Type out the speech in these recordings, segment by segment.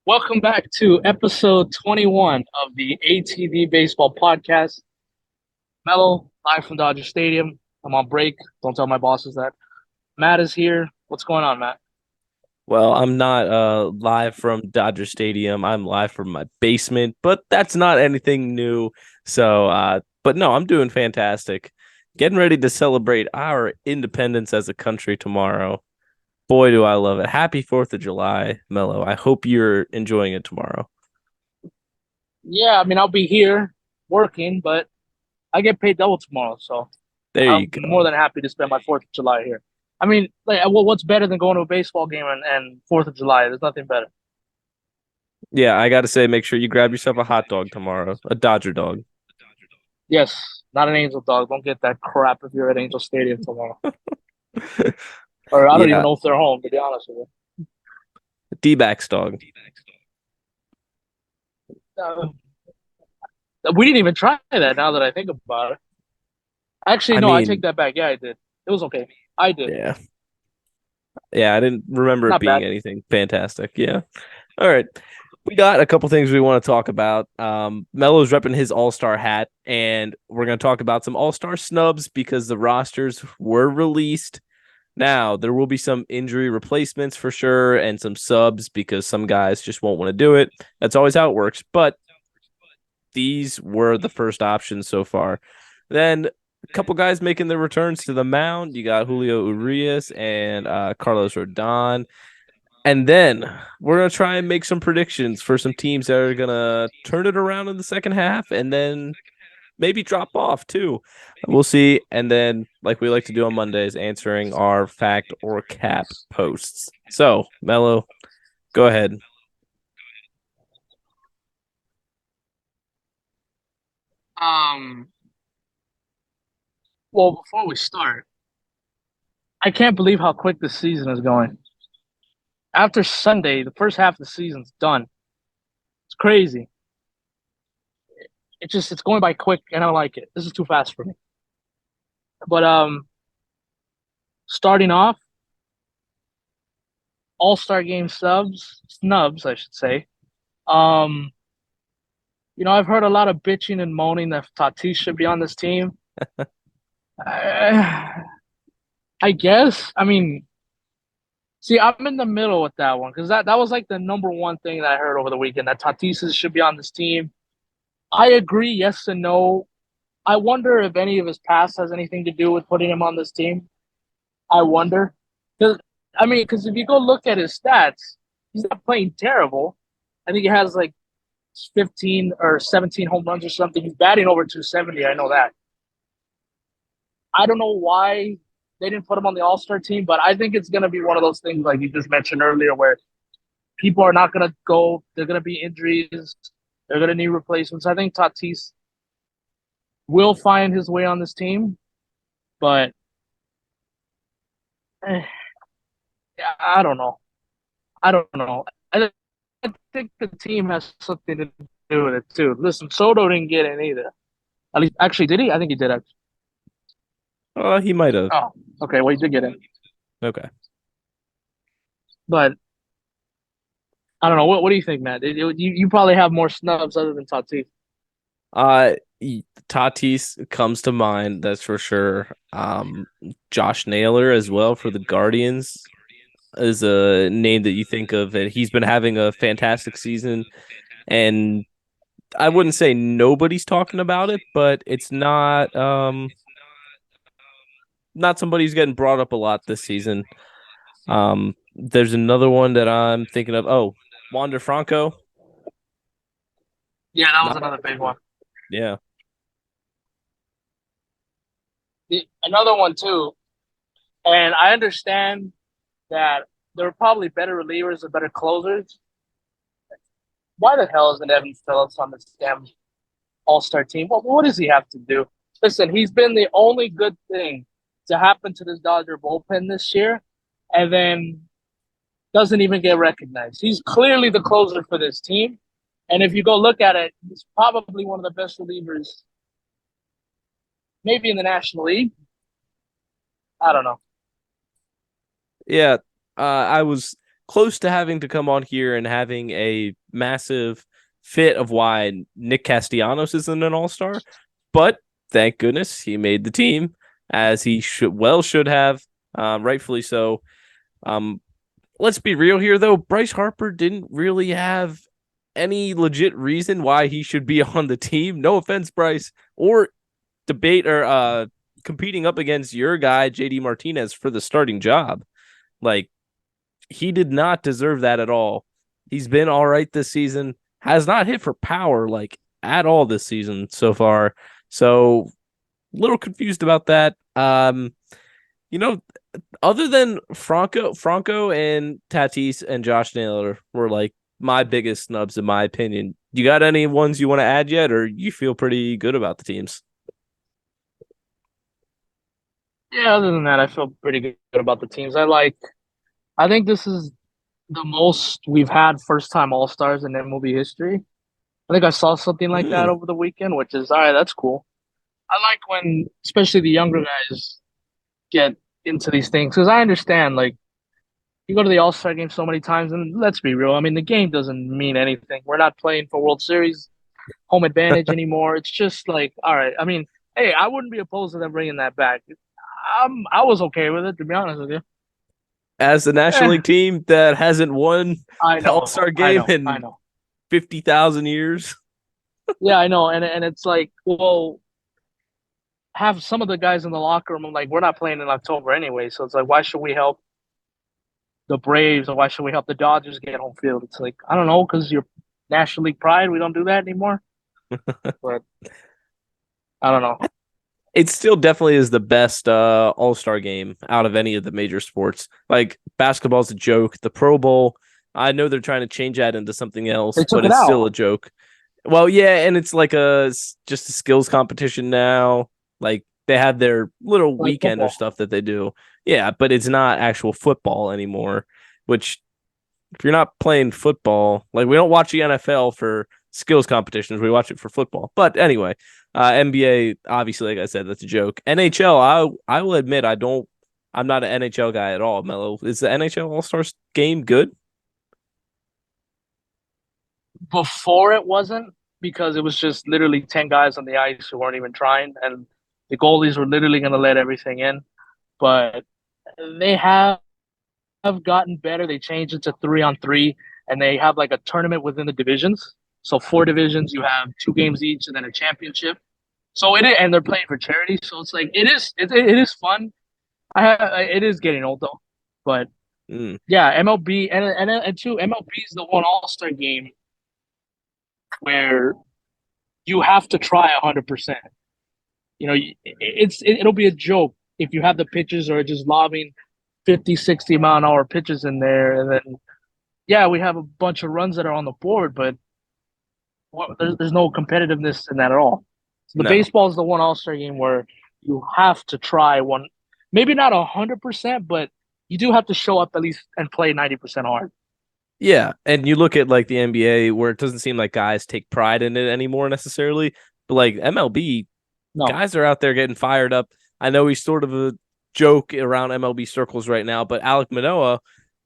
Welcome back to episode 21 of the ATV Baseball Podcast. Mello, live from Dodger Stadium. I'm on break. Don't tell my bosses that. Matt is here. What's going on, Matt? Well, I'm not live from Dodger Stadium. I'm live from my basement, but that's not anything new. But no, I'm doing fantastic. Getting ready to celebrate our independence as a country tomorrow. Boy, do I love it. Happy 4th of July, Mello. I hope you're enjoying it tomorrow. Yeah, I mean, I'll be here working, but I get paid double tomorrow, so There I'm you more go. than happy to spend my 4th of July here. I mean, what's better than going to a baseball game and 4th of July? There's nothing better. Yeah, I got to say, make sure you grab yourself a hot dog tomorrow, a Dodger dog. Yes, not an Angel dog. Don't get that crap if you're at Angel Stadium tomorrow. Or I don't even Yeah, know if they're home, to be honest with D-backs dog. you. We didn't even try that now that I think about it. Actually, I no, I take mean, that back. Yeah, I did. It was okay. I did. yeah. Yeah, I didn't remember it Not being bad. anything fantastic. Yeah. All right. We got a couple things we want to talk about. Melo's repping his all-star hat, and we're going to talk about some all-star snubs because the rosters were released. Now, there will be some injury replacements for sure and some subs because some guys just won't want to do it. That's always how it works. But these were the first options so far. Then a couple guys making their returns to the mound. You got Julio Urias and Carlos Rodon. And then we're going to try and make some predictions for some teams that are going to turn it around in the second half and then maybe drop off too. We'll see. And then, like we like to do on Mondays, answering our fact or cap posts. So, Mello, go ahead. Um, well, before we start, I can't believe how quick the season is going. After Sunday, the first half of the season's done. It's crazy. It's going by quick, and I don't like it. This is too fast for me. But starting off, All Star Game snubs, I should say. Um, I've heard a lot of bitching and moaning that Tatis should be on this team. I, I guess. I mean, see, I'm in the middle with that one because that was like the number one thing that I heard over the weekend that Tatis should be on this team. I agree, yes and no. I wonder if any of his past has anything to do with putting him on this team. I wonder. Because because if you go look at his stats, he's not playing terrible. I think he has like 15 or 17 home runs or something. He's batting over 270. I know that. I don't know why they didn't put him on the All Star team, but I think it's going to be one of those things like you just mentioned earlier where people are not going to go. They're going to be injuries. They're going to need replacements. I think Tatis will find his way on this team, but eh, I don't know. I don't know. I think the team has something to do with it too. Listen, Soto didn't get in either. At least, actually, did he? I think he did. Actually. He might have. Oh, okay. Well, he did get in, Okay. but I don't know. What do you think, Matt? You probably have more snubs other than Tatis. Uh, Tatis comes to mind, that's for sure. Josh Naylor as well for the Guardians is a name that you think of, and he's been having a fantastic season. And I wouldn't say nobody's talking about it, but it's not somebody who's getting brought up a lot this season. There's another one that I'm thinking of. Oh, Wander Franco. Yeah, that was Not another big one. yeah. Another one too, and I understand that there are probably better relievers and better closers. Why the hell isn't Evan Phillips on this damn All Star team? What does he have to do? Listen, he's been the only good thing to happen to this Dodger bullpen this year, and then doesn't even get recognized. He's clearly the closer for this team, and if you go look at it, he's probably one of the best relievers, maybe in the National League. I don't know. Yeah. I was close to having to come on here and having a massive fit of why Nick Castellanos isn't an all-star, but thank goodness he made the team as he should have, rightfully so. Um, let's be real here though. Bryce Harper didn't really have any legit reason why he should be on the team. No offense, Bryce, or debate or competing up against your guy JD Martinez for the starting job. Like he did not deserve that at all. He's been all right this season. Has not hit for power like at all this season so far. So a little confused about that. You know, other than Franco and Tatis and Josh Naylor were like my biggest snubs in my opinion. You got any ones you want to add yet, or you feel pretty good about the teams? Yeah, other than that, I feel pretty good about the teams. I think this is the most we've had first time All Stars in MLB history. I think I saw something like that Mm, over the weekend, which is all right, that's cool. I like when especially the younger guys get into these things because I understand like you go to the All Star game so many times, and let's be real. I mean, the game doesn't mean anything. We're not playing for World Series home advantage anymore. It's just like, all right. I mean, hey, I wouldn't be opposed to them bringing that back. I was okay with it, to be honest with you. as the National Eh, League team that hasn't won I the All Star know, I game know, I in know. 50,000 years. Yeah, I know, and it's like, well, have some of the guys in the locker room. I'm like, we're not playing in October anyway, so it's like, why should we help the Braves or why should we help the Dodgers get home field? It's like, I don't know, because you're National League pride. We don't do that anymore. But I don't know. It still definitely is the best All Star game out of any of the major sports. Like basketball's a joke. The Pro Bowl, I know they're trying to change that into something else, They but took it it's still out a joke. Well, yeah, and it's like just a skills competition now. Like they have their little like weekend or football. stuff that they do. Yeah, but it's not actual football anymore. Which if you're not playing football, like we don't watch the NFL for skills competitions, we watch it for football. But anyway, NBA obviously, like I said, that's a joke. NHL, I will admit I don't. I'm not an NHL guy at all. Mello, is the NHL All Stars game good? Before it wasn't because it was just literally 10 guys on the ice who weren't even trying, and the goalies were literally going to let everything in. But they have gotten better. They changed it to 3-on-3, and they have like a tournament within the divisions. So four divisions, you have two games each, and then a championship. So and they're playing for charity. So it's like it is fun. It is getting old though, but Mm, yeah, MLB and two MLB is the one All Star game where you have to try 100%. You know, it'll be a joke if you have the pitches or just lobbing 50, 60 mile an hour pitches in there, and then yeah, we have a bunch of runs that are on the board, but there's no competitiveness in that at all. So the no. baseball is the one All Star game where you have to try one, maybe not 100%, but you do have to show up at least and play 90% hard. Yeah, and you look at like the NBA where it doesn't seem like guys take pride in it anymore necessarily, but like MLB, No, guys are out there getting fired up. I know he's sort of a joke around MLB circles right now, but Alek Manoah,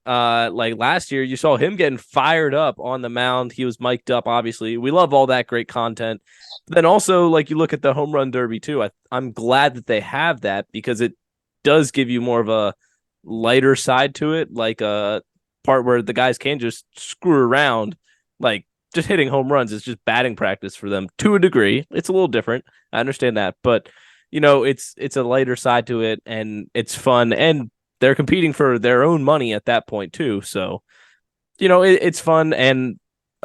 like last year, you saw him getting fired up on the mound. He was mic'd up, obviously. We love all that great content. But then also, like you look at the home run derby too. I'm glad that they have that because it does give you more of a lighter side to it, like a part where the guys can just screw around, like just hitting home runs is just batting practice for them to a degree. It's a little different. I understand that, but it's a lighter side to it and it's fun and they're competing for their own money at that point too. So, it's fun and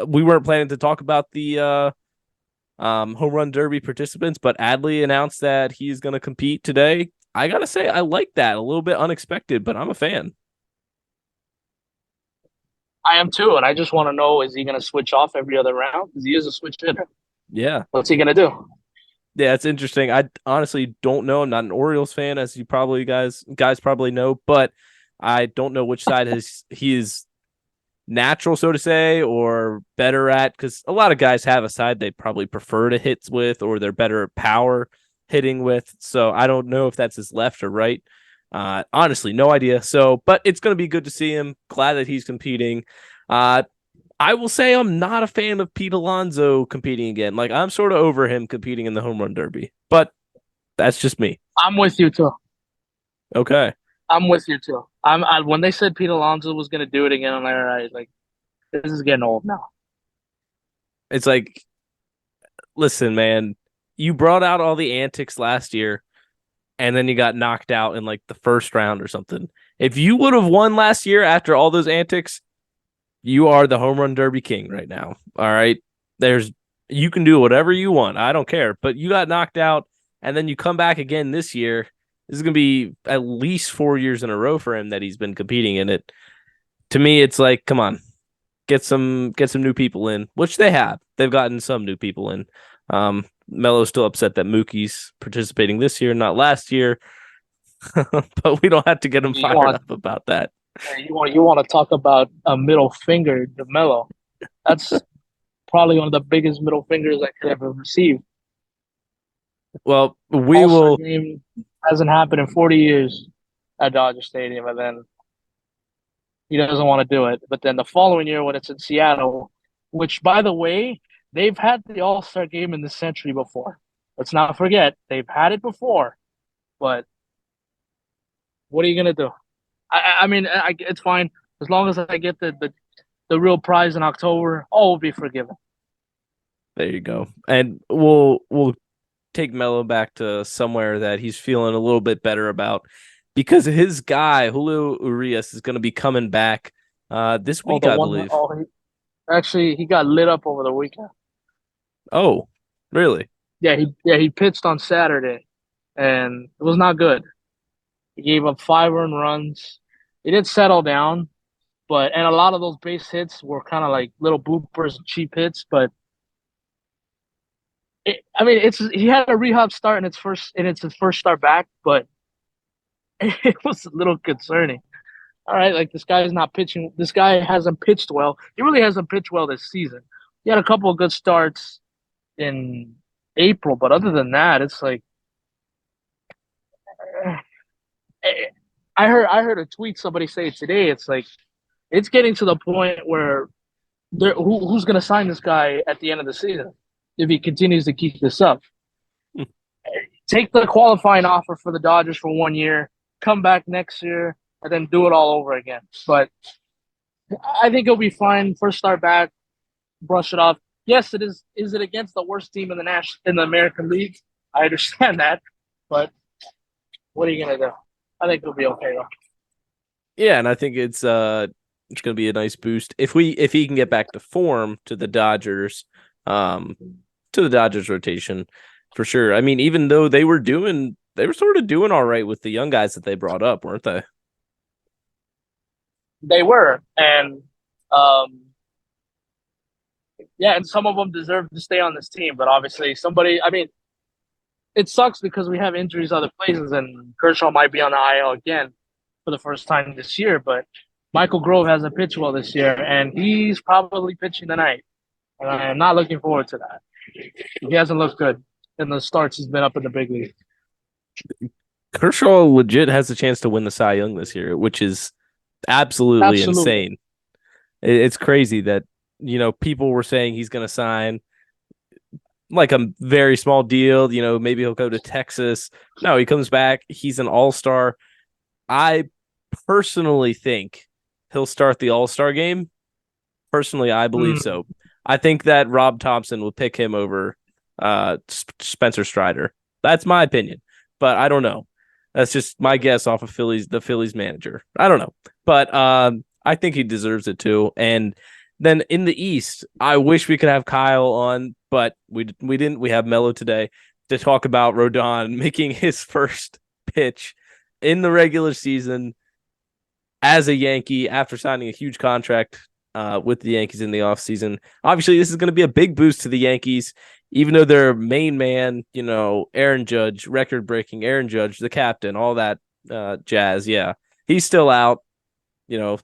we weren't planning to talk about the home run derby participants, but Adley announced that he's going to compete today. I got to say I like that. A little bit unexpected, but I'm a fan. I am too, and I just want to know: is he going to switch off every other round? Because he is a switch hitter. Yeah. What's he going to do? Yeah, it's interesting. I honestly don't know. I'm not an Orioles fan, as you probably guys probably know, but I don't know which side he is natural, so to say, or better at. Because a lot of guys have a side they probably prefer to hit with, or they're better at power hitting with. So I don't know if that's his left or right. Honestly, no idea. So, but it's going to be good to see him. Glad that he's competing. Uh, I will say I'm not a fan of Pete Alonso competing again. Like I'm sort of over him competing in the home run derby, but that's just me. I'm with you too. Okay. I'm with you too. When they said Pete Alonso was gonna do it again, I'm like, all right, like this is getting old now. It's like, listen, man, you brought out all the antics last year and then you got knocked out in like the first round or something. If you would have won last year after all those antics, you are the home run derby king right now. All right. There's you can do whatever you want. I don't care. But you got knocked out and then you come back again this year. This is gonna be at least 4 years in a row for him that he's been competing in it. To me, it's like, come on, get some new people in, which they have. They've gotten some new people in. Melo's still upset that Mookie's participating this year, not last year, but we don't have to get him You fired want up about that. you want to talk about a middle finger to Melo? That's probably one of the biggest middle fingers I could ever receive. Well, we All Star will. game hasn't happened in 40 years at Dodger Stadium, and then he doesn't want to do it. But then the following year, when it's in Seattle, which by the way, they've had the All Star game in this century before. Let's not forget they've had it before. But what are you gonna do? I mean, it's fine as long as I get the real prize in October. All will be forgiven. There you go, and we'll take Melo back to somewhere that he's feeling a little bit better about because his guy Julio Urias is going to be coming back this Oh, week, the I one. believe. Oh, actually, he got lit up over the weekend. Oh, really? Yeah, he pitched on Saturday, and it was not good. He gave up 5 earned runs. He did settle down, and a lot of those base hits were kind of like little bloopers and cheap hits. But I mean, it's he had a rehab start and it's his first start back, but it was a little concerning. All right, like this guy is not pitching. This guy hasn't pitched well. He really hasn't pitched well this season. He had a couple of good starts in April, but other than that, it's like I heard a tweet somebody say today. It's like it's getting to the point where who's going to sign this guy at the end of the season if he continues to keep this up? Take the qualifying offer for the Dodgers for 1 year, come back next year, and then do it all over again. But I think he'll be fine. First start back, brush it off. Yes, it is. Is it against the worst team in the American League? I understand that, but what are you gonna do? I think he'll be okay though. Yeah, and I think it's going to be a nice boost if he can get back to form um to the Dodgers rotation for sure. I mean, even though they were sort of doing all right with the young guys that they brought up, weren't they? They were, and um, yeah, and some of them deserve to stay on this team. But obviously, somebody. I mean, it sucks because we have injuries other places, and Kershaw might be on the IL again for the first time this year. But Michael Grove hasn't pitched well this year, and he's probably pitching tonight. And I am not looking forward to that. He hasn't looked good in the starts he's been up in the big league. Kershaw legit has a chance to win the Cy Young this year, which is absolutely Absolutely. insane. It's crazy that people were saying he's going to sign like a very small deal. Maybe he'll go to Texas. No, he comes back. He's an all-star. I personally think he'll start the all-star game. Personally, I believe Mm. so. I think that Rob Thompson will pick him over Spencer Strider. That's my opinion, but I don't know. That's just my guess off of the Phillies manager. I don't know, but I think he deserves it too. And then in the East, I wish we could have Kyle on, but we didn't. We have Mello today to talk about Rodon making his first pitch in the regular season as a Yankee after signing a huge contract with the Yankees in the offseason. Obviously, this is going to be a big boost to the Yankees, even though their main man, Aaron Judge, record breaking Aaron Judge, the captain, all that jazz. Yeah, he's still out,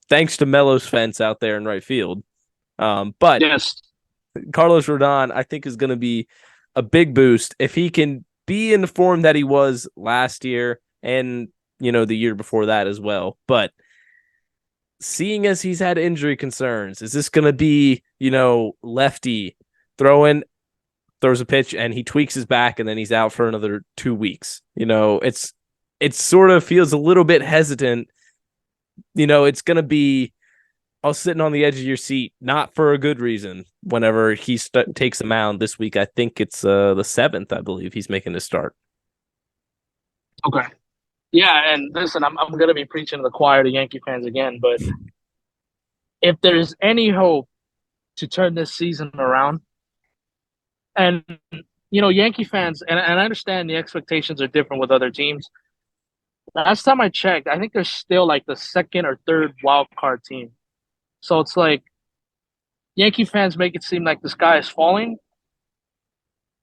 thanks to Melo's fence out there in right field. But Yes. Carlos Rodon, I think, is going to be a big boost if he can be in the form that he was last year and, the year before that as well. But seeing as he's had injury concerns, is this going to be, lefty throwing, throws a pitch and he tweaks his back and then he's out for another 2 weeks? It sort of feels a little bit hesitant. It's going to be all sitting on the edge of your seat, not for a good reason. Whenever he takes a mound this week, I think it's the 7th, I believe he's making his start. Okay. Yeah, and listen, I'm gonna be preaching to the choir to Yankee fans again, but if there's any hope to turn this season around, and Yankee fans, and I understand the expectations are different with other teams. Last time I checked, I think they're still like the second or third wild card team. So it's like Yankee fans make it seem like the sky is falling.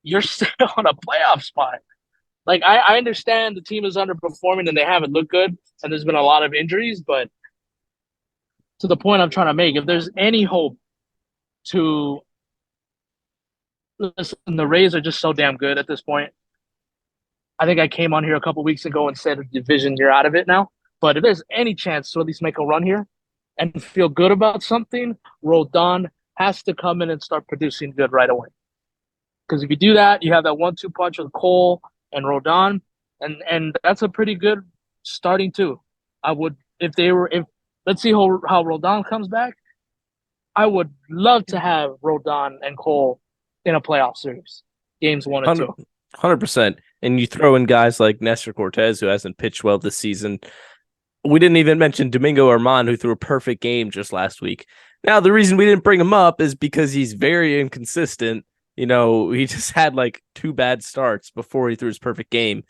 You're still on a playoff spot. Like I understand the team is underperforming and they haven't looked good, and there's been a lot of injuries, but to the point I'm trying to make, if there's any hope to listen, the Rays are just so damn good at this point. I think I came on here a couple weeks ago and said division, you're out of it now. But if there's any chance to at least make a run here and feel good about something, Rodon has to come in and start producing good right away. Because if you do that, you have that 1-2 punch with Cole and Rodon, and that's a pretty good starting two. I would if let's see how Rodon comes back. I would love to have Rodon and Cole in a playoff series, games 1 and 2. 100%. And you throw in guys like Nestor Cortez, who hasn't pitched well this season. We didn't even mention Domingo Armand, who threw a perfect game just last week. Now, the reason we didn't bring him up is because he's very inconsistent. He just had like 2 bad starts before he threw his perfect game.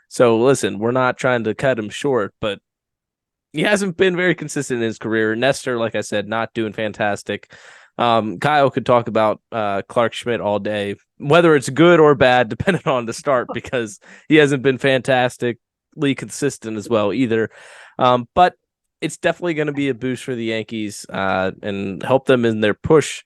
So listen, we're not trying to cut him short, but he hasn't been very consistent in his career. Nestor, like I said, not doing fantastic. Kyle could talk about Clark Schmidt all day, whether it's good or bad, depending on the start, because he hasn't been fantastically consistent as well either. But it's definitely going to be a boost for the Yankees and help them in their push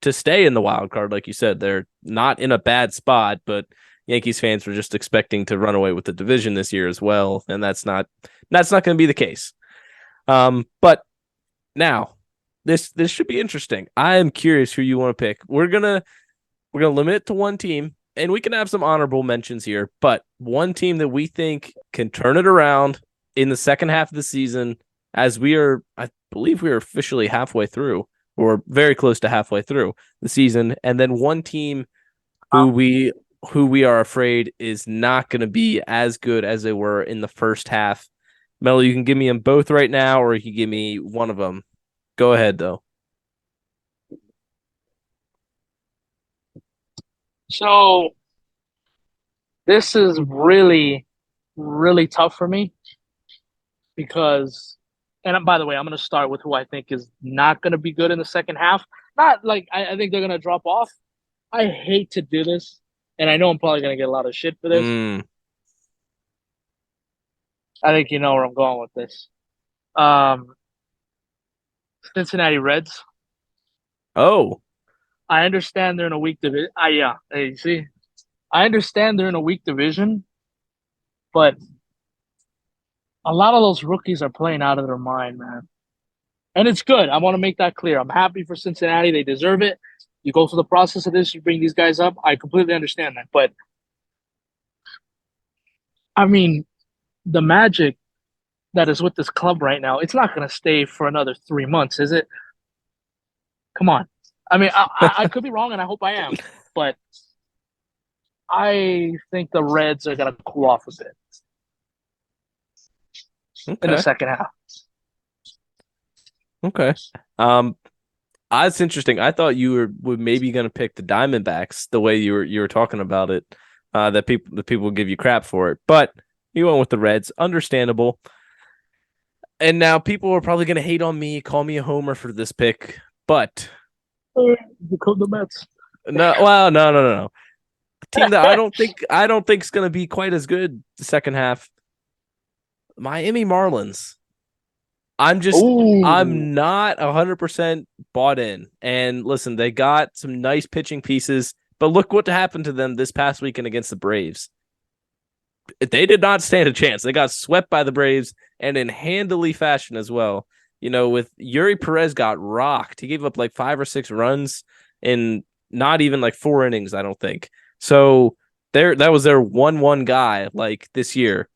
to stay in the wild card. Like you said, they're not in a bad spot, but Yankees fans were just expecting to run away with the division this year as well, and that's not going to be the case. But now this should be interesting. I am curious who you want to pick. We're gonna limit it to one team, and we can have some honorable mentions here. But one team that we think can turn it around in the second half of the season, as I believe we are officially halfway through, or very close to halfway through the season, and then one team who we are afraid is not going to be as good as they were in the first half. Melo, you can give me them both right now, or you can give me one of them. Go ahead, though. So this is really, really tough for me because, and by the way, I'm going to start with who I think is not going to be good in the second half. Not like I think they're going to drop off. I hate to do this, and I know I'm probably going to get a lot of shit for this. I think you know where I'm going with this. Cincinnati Reds. Oh, I understand they're in a weak division. Yeah, hey, see, I understand they're in a weak division, but a lot of those rookies are playing out of their mind, man. And it's good. I want to make that clear. I'm happy for Cincinnati. They deserve it. You go through the process of this, you bring these guys up. I completely understand that. But, I mean, the magic that is with this club right now, it's not going to stay for another 3 months, is it? Come on. I mean, I could be wrong, and I hope I am. But I think the Reds are going to cool off a bit in the second half. Okay. That's interesting. I thought you were maybe going to pick the Diamondbacks the way you were talking about it. The people will give you crap for it, but you went with the Reds. Understandable. And now people are probably going to hate on me, call me a homer for this pick, but Become the Mets. No. Team that I don't think is going to be quite as good the second half. Miami Marlins. I'm not 100% bought in. And listen, they got some nice pitching pieces, but look what happened to them this past weekend against the Braves. they did not stand a chance. They got swept by the Braves and in handily fashion as well. With Yuri Perez got rocked. He gave up like 5 or 6 runs in not even like 4 innings, I don't think. So that was their 1-1 guy like this year.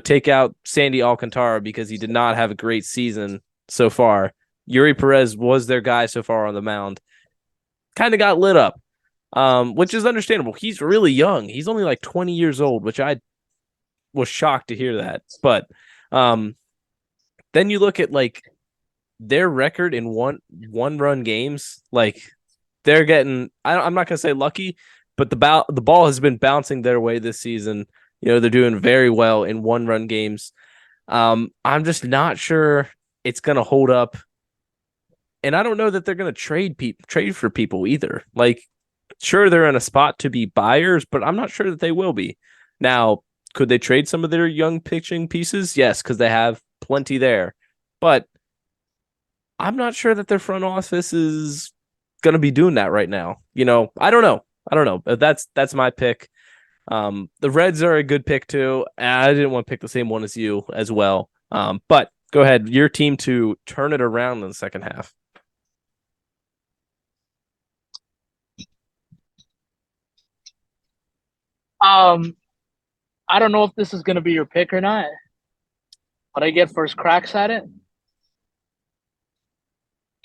Take out Sandy Alcantara because he did not have a great season so far. Yuri Perez was their guy so far on the mound. Kind of got lit up, which is understandable. He's really young. He's only like 20 years old, which I was shocked to hear that. But um, then you look at like their record in one run games. Like they're getting. I'm not gonna say lucky, but the ball has been bouncing their way this season. They're doing very well in 1-run games. I'm just not sure it's gonna hold up, and I don't know that they're gonna trade for people either. Like, sure, they're in a spot to be buyers, but I'm not sure that they will be. Now, could they trade some of their young pitching pieces? Yes, because they have plenty there. But I'm not sure that their front office is going to be doing that right now. I don't know. I don't know. That's my pick. The Reds are a good pick too. I didn't want to pick the same one as you as well. But go ahead, your team to turn it around in the second half. Um, I don't know if this is going to be your pick or not, but I get first cracks at it.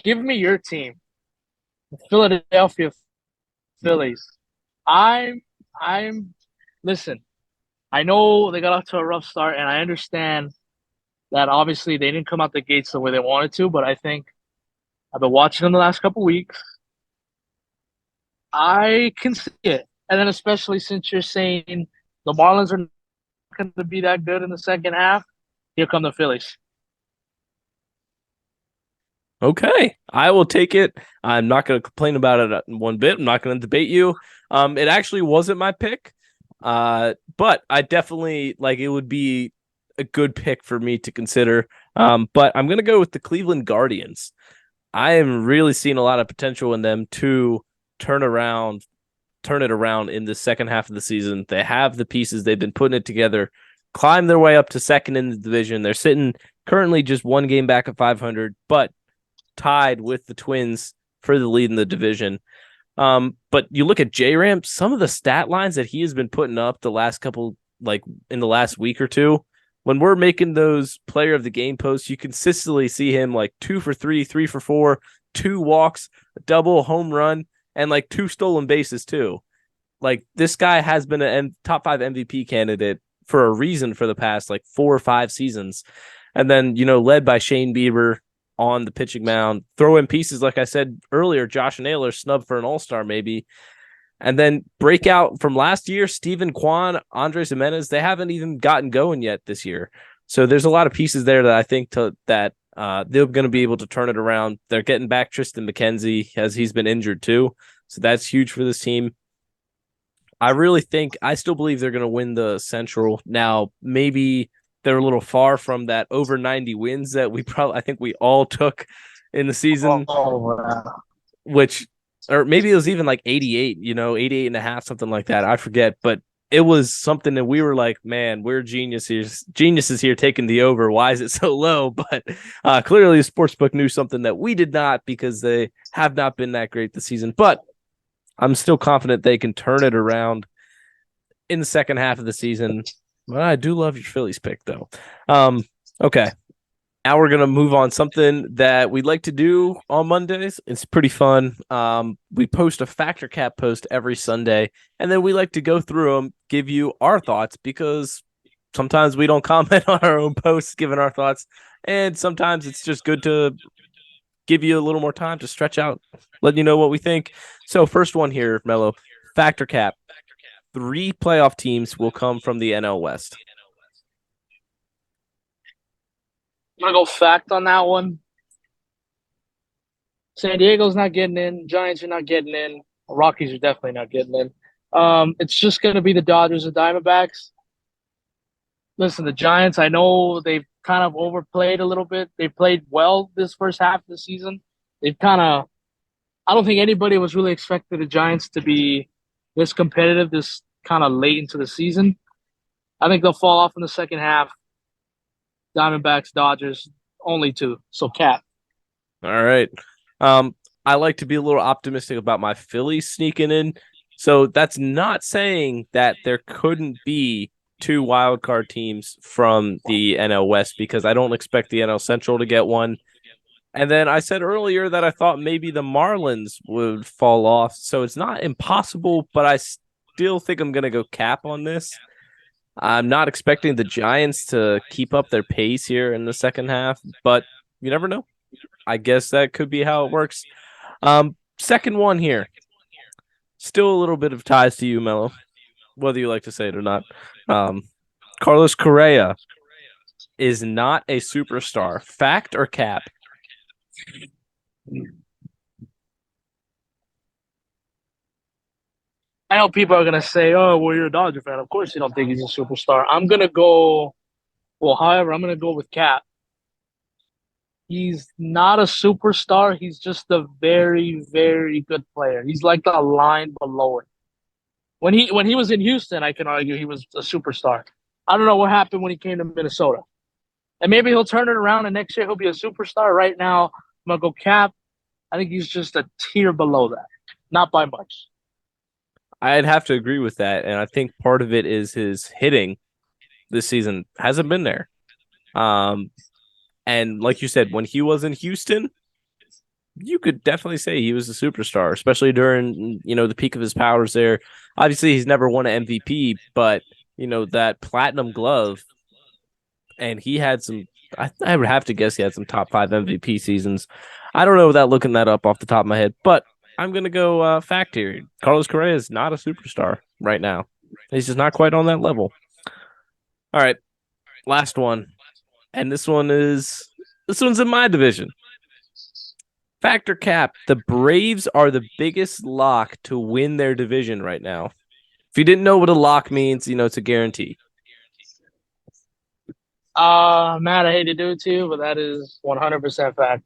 Give me your team, the Philadelphia Phillies. I'm, I'm. Listen, I know they got off to a rough start, and I understand that obviously they didn't come out the gates the way they wanted to. But I think I've been watching them the last couple weeks. I can see it, and then especially since you're saying the Marlins are not going to be that good in the second half, here come the Phillies. Okay, I will take it. I'm not going to complain about it one bit. I'm not going to debate you. It actually wasn't my pick, but I definitely like it would be a good pick for me to consider. But I'm going to go with the Cleveland Guardians. I am really seeing a lot of potential in them to turn it around in the second half of the season. They have the pieces. They've been putting it together, climb their way up to second in the division. They're sitting currently just one game back at 500, but tied with the Twins for the lead in the division. But you look at J-Ram, some of the stat lines that he has been putting up the last couple, like in the last week or two, when we're making those player of the game posts, you consistently see him like 2 for 3, 3 for 4, 2 walks, a double, home run, and like 2 stolen bases too. Like this guy has been a top 5 MVP candidate for a reason for the past like 4 or 5 seasons. And then, led by Shane Bieber on the pitching mound, throw in pieces, like I said earlier, Josh Naylor snub for an all-star maybe. And then breakout from last year, Steven Kwan, Andres Jimenez, they haven't even gotten going yet this year. So there's a lot of pieces there that I think that they're going to be able to turn it around. They're getting back Tristan McKenzie as he's been injured too. So that's huge for this team. I still believe they're going to win the Central. Now, maybe they're a little far from that over 90 wins that I think we all took in the season, Oh, wow. which, or maybe it was even like 88, 88 and a half, something like that. I forget, but it was something that we were like, man, we're geniuses here taking the over. Why is it so low? But clearly the sportsbook knew something that we did not because they have not been that great this season. But I'm still confident they can turn it around in the second half of the season. Well, I do love your Phillies pick, though. Okay. Now we're going to move on something that we like to do on Mondays. It's pretty fun. We post a Factor Cap post every Sunday, and then we like to go through them, give you our thoughts, because sometimes we don't comment on our own posts, giving our thoughts, and sometimes it's just good to give you a little more time to stretch out, let you know what we think. So first one here, Mello, Factor Cap. 3 playoff teams will come from the NL West. I'm gonna go fact on that one. San Diego's not getting in. Giants are not getting in. Rockies are definitely not getting in. It's just gonna be the Dodgers and Diamondbacks. Listen, the Giants, I know they've kind of overplayed a little bit. They played well this first half of the season. They've kind of, I don't think anybody was really expecting the Giants to be this competitive this kind of late into the season. I think they'll fall off in the second half. Diamondbacks, Dodgers, only two. So cap. All right. Um, I like to be a little optimistic about my Phillies sneaking in. So that's not saying that there couldn't be two wild card teams from the NL West because I don't expect the NL Central to get one. And then I said earlier that I thought maybe the Marlins would fall off. So it's not impossible, but I still think I'm going to go cap on this. I'm not expecting the Giants to keep up their pace here in the second half, but you never know. I guess that could be how it works. Second one here. Still a little bit of ties to you, Mello, whether you like to say it or not. Um, Carlos Correa is not a superstar. Fact or cap? I know people are gonna say, "Oh, well, you're a Dodger fan. Of course, you don't think he's a superstar." I'm gonna go. Well, however, I'm gonna go with Cap. He's not a superstar. He's just a very, very good player. He's like the line below it. When he was in Houston, I can argue he was a superstar. I don't know what happened when he came to Minnesota, and maybe he'll turn it around, and next year he'll be a superstar. Right now, I'm gonna go Cap. I think he's just a tier below that, not by much. I'd have to agree with that, and I think part of it is his hitting this season hasn't been there. Um, and like you said, when he was in Houston, you could definitely say he was a superstar, especially during the peak of his powers there. Obviously, he's never won an MVP, but that platinum glove, and he had some. I would have to guess he had some top five MVP seasons. I don't know without looking that up off the top of my head, but I'm gonna go fact here. Carlos Correa is not a superstar right now. He's just not quite on that level. All right, last one, and this one's in my division. Factor cap. The Braves are the biggest lock to win their division right now. If you didn't know what a lock means, it's a guarantee. Matt, I hate to do it to you, but that is 100% fact.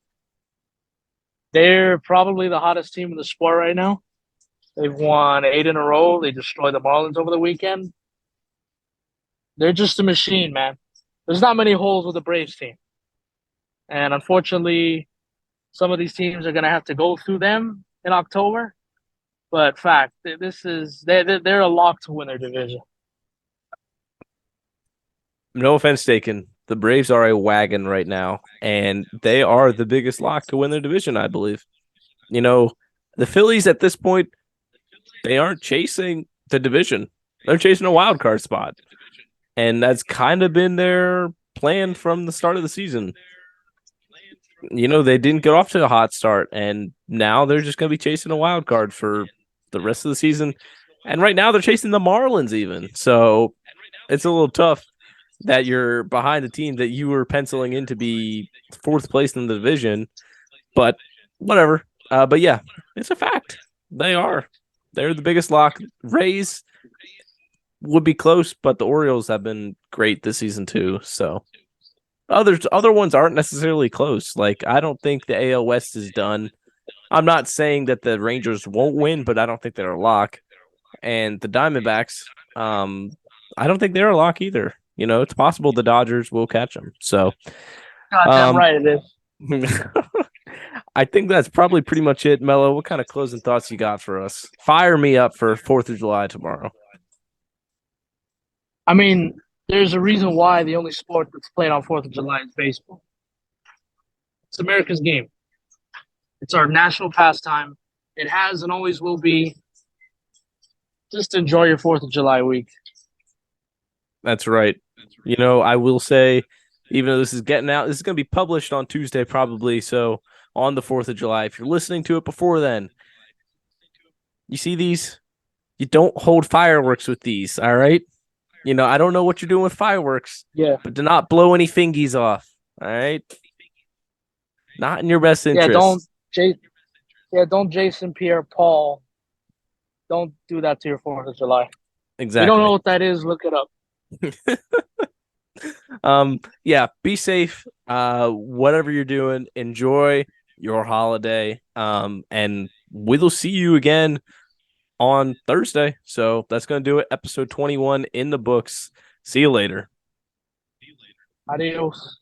They're probably the hottest team in the sport right now. They've won 8 in a row. They destroyed the Marlins over the weekend. They're just a machine, man. There's not many holes with the Braves team. And unfortunately, some of these teams are going to have to go through them in October. But fact, this is they're a lock to win their division. No offense taken. The Braves are a wagon right now, and they are the biggest lock to win their division, I believe. The Phillies at this point, they aren't chasing the division. They're chasing a wild card spot. And that's kind of been their plan from the start of the season. They didn't get off to a hot start, and now they're just going to be chasing a wild card for the rest of the season. And right now they're chasing the Marlins even. So it's a little tough that you're behind the team that you were penciling in to be fourth place in the division. But whatever. But yeah, it's a fact. They are. They're the biggest lock. Rays would be close, but the Orioles have been great this season too. So other ones aren't necessarily close. Like I don't think the AL West is done. I'm not saying that the Rangers won't win, but I don't think they're a lock. And the Diamondbacks, I don't think they're a lock either. It's possible the Dodgers will catch them. So, Goddamn um, right it is. I think that's probably pretty much it. Mello, what kind of closing thoughts you got for us? Fire me up for 4th of July tomorrow. I mean, there's a reason why the only sport that's played on 4th of July is baseball. It's America's game. It's our national pastime. It has and always will be. Just enjoy your 4th of July week. That's right. I will say, even though this is getting out, this is going to be published on Tuesday probably. So on the 4th of July, if you're listening to it before then, you see these, you don't hold fireworks with these. All right. I don't know what you're doing with fireworks. Yeah. But do not blow any fingies off. All right. Not in your best Yeah, interest. don't Jason Pierre Paul. Don't do that to your 4th of July. If you don't Exactly. know what that is, look it up. Yeah, be safe. Whatever you're doing, enjoy your holiday. And we'll see you again on Thursday. So that's going to do it. Episode 21 in the books. See you later. Adios.